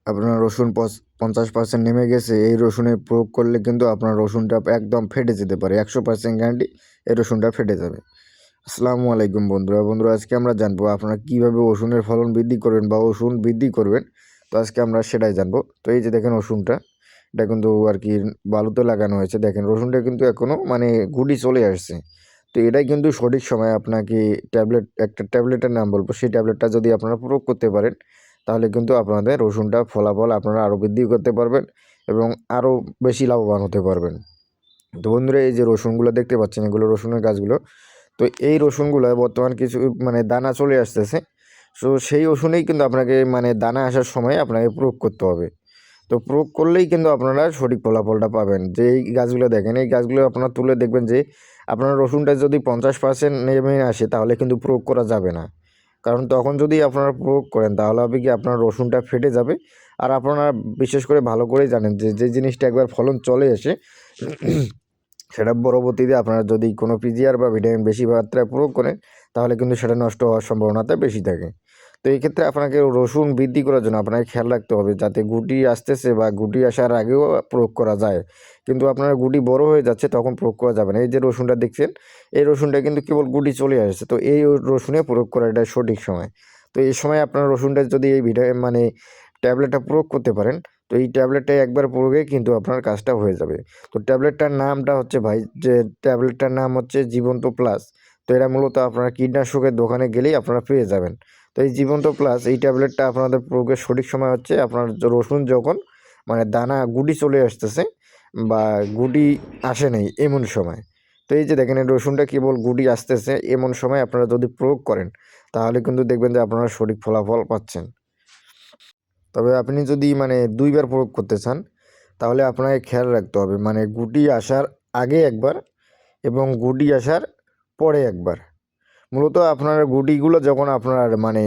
আপনার রসুন 50% নেমে গেছে, এই রসুনে প্রয়োগ করলে কিন্তু আপনার রসুনটা একদম ফেটে যেতে পারে। 100% গ্যারান্টি এই রসুনটা ফেটে যাবে। আসসালামু আলাইকুম বন্ধুরা, আজকে আমরা জানবো আপনারা কীভাবে রসুনের ফলন বৃদ্ধি করবেন বা রসুন বৃদ্ধি করবেন। তো আজকে আমরা সেটাই জানবো। তো এই যে দেখেন রসুনটা, এটা কিন্তু আর কি বালুতে লাগানো হয়েছে। দেখেন রসুনটা কিন্তু এখনও মানে গুটি চলে আসছে। তো এটাই কিন্তু সঠিক সময় আপনাকে একটা ট্যাবলেটের নাম বলবো, সেই ট্যাবলেটটা যদি আপনারা প্রয়োগ করতে পারেন তাহলে কিন্তু আপনাদের রসুনটা ফলাফল আপনারা আরও বৃদ্ধি করতে পারবেন এবং আরও বেশি লাভবান হতে পারবেন। তো বন্ধুরা, এই যে রসুনগুলো দেখতে পাচ্ছেন, এগুলো রসুনের গাছগুলো। তো এই রসুনগুলো বর্তমান কিছু মানে দানা চলে আসতেছে। সো সেই রসুনেই কিন্তু আপনাকে মানে দানা আসার সময় আপনাকে প্রয়োগ করতে হবে। তো প্রয়োগ করলেই কিন্তু আপনারা সঠিক ফলাফলটা পাবেন। যে এই গাছগুলো দেখেন, এই গাছগুলো আপনারা তুলে দেখবেন যে আপনার রসুনটা যদি 50% নেমে আসে তাহলে কিন্তু প্রয়োগ করা যাবে না। কারণ তখন যদি আপনারা প্রয়োগ করেন তাহলে হবে কি আপনার রসুনটা ফেটে যাবে। আর আপনারা বিশেষ করে ভালো করেই জানেন যে যে জিনিসটা একবার ফলন চলে আসে সেটা পরবর্তীতে আপনারা যদি কোনো পিজিআর বা ভিটামিন বেশি মাত্রায় প্রয়োগ করেন তাহলে কিন্তু সেটা নষ্ট হওয়ার সম্ভাবনাটা বেশি থাকে। তো এই ক্ষেত্রে আপনাকে রসুন বৃদ্ধি করার জন্য আপনাকে খেয়াল রাখতে হবে যাতে গুটি আসতেছে বা গুটি আসার আগেও প্রয়োগ করা যায়। কিন্তু আপনার গুটি বড় হয়ে যাচ্ছে তখন প্রয়োগ করা যাবে না। এই যে রসুনটা দেখছেন, এই রসুনটা কিন্তু কেবল গুটি চলে আসছে। তো এই রসুনে প্রয়োগ করা এটা সঠিক সময়। তো এই সময় আপনার রসুনটা যদি এই মানে ট্যাবলেটটা প্রয়োগ করতে পারেন, তো এই ট্যাবলেটটা একবার প্রয়োগে কিন্তু আপনার কাজটা হয়ে যাবে। তো ট্যাবলেটটার নামটা হচ্ছে ভাই, যে ট্যাবলেটটার নাম হচ্ছে জীবন্ত প্লাস। তো এটা মূলত আপনারা কীটনাশকের দোকানে গেলেই আপনারা পেয়ে যাবেন। তো এই জীবন্ত প্লাস এই ট্যাবলেটটা আপনাদের প্রয়োগের সঠিক সময় হচ্ছে আপনার রসুন যখন মানে দানা গুটি চলে আসতেছে বা গুটি আসে নাই এমন সময়। তো এই যে দেখেন এই রসুনটা কেবল গুটি আসতেছে এমন সময় আপনারা যদি প্রয়োগ করেন তাহলে কিন্তু দেখবেন যে আপনারা সঠিক ফলাফল পাচ্ছেন। তবে আপনি যদি মানে 2 বার প্রয়োগ করতে চান তাহলে আপনাকে খেয়াল রাখতে হবে মানে গুটি আসার আগে একবার এবং গুটি আসার পরে একবার। মূলত আপনার গুটিগুলো যখন আপনার মানে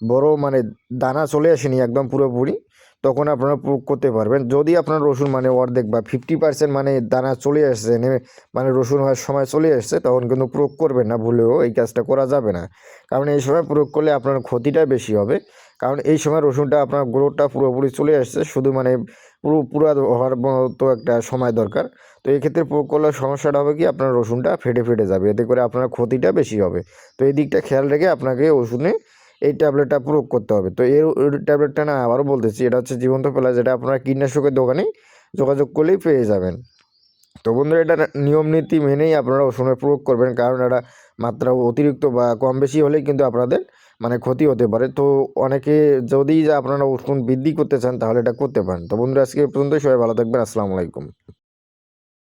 বড় মানে দানা চলে আসেনি একদম পুরোপুরি, তখন আপনারা প্রয়োগ করতে পারবেন। যদি আপনার রসুন মানে অর্ধেক বা 50% মানে দানা চলে আসছে মানে রসুন হওয়ার সময় চলে আসছে, তখন কিন্তু প্রয়োগ করবেন না, ভুলেও এই কাজটা করা যাবে না। কারণ এই সময় প্রয়োগ করলে আপনার ক্ষতিটাই বেশি হবে। কারণ এই সময় রসুনটা আপনার গ্রোথটা পুরোপুরি চলে আসছে, শুধু মানে পুরা হওয়ার মতো একটা সময় দরকার। তো এই ক্ষেত্রে প্রয়োগ করলে সমস্যাটা হবে কি আপনার রসুনটা ফেটে যাবে, এতে করে আপনার ক্ষতিটা বেশি হবে। তো এই দিকটা খেয়াল রেখে আপনাকে ওষুধে এই ট্যাবলেটটা প্রয়োগ করতে হবে। তো এর ট্যাবলেটটা না আবারও বলতেছি, এটা হচ্ছে জীবন্ত প্লাস, যেটা আপনারা কীটনাশকের দোকানেই যোগাযোগ করলেই পেয়ে যাবেন। তো বন্ধুরা, এটা নিয়ম নীতি মেনেই আপনারা ওষুধের প্রয়োগ করবেন, কারণ এটা মাত্রা অতিরিক্ত বা কম বেশি হলেই কিন্তু আপনাদের মানে ক্ষতি হতে পারে। তো অনেকে যদি আপনারা ওষুধ বৃদ্ধি করতে চান তাহলে এটা করতে পারেন। তো বন্ধুরা, আজকে এই পর্যন্তই। সবাই ভালো থাকবেন। আসসালামু আলাইকুম।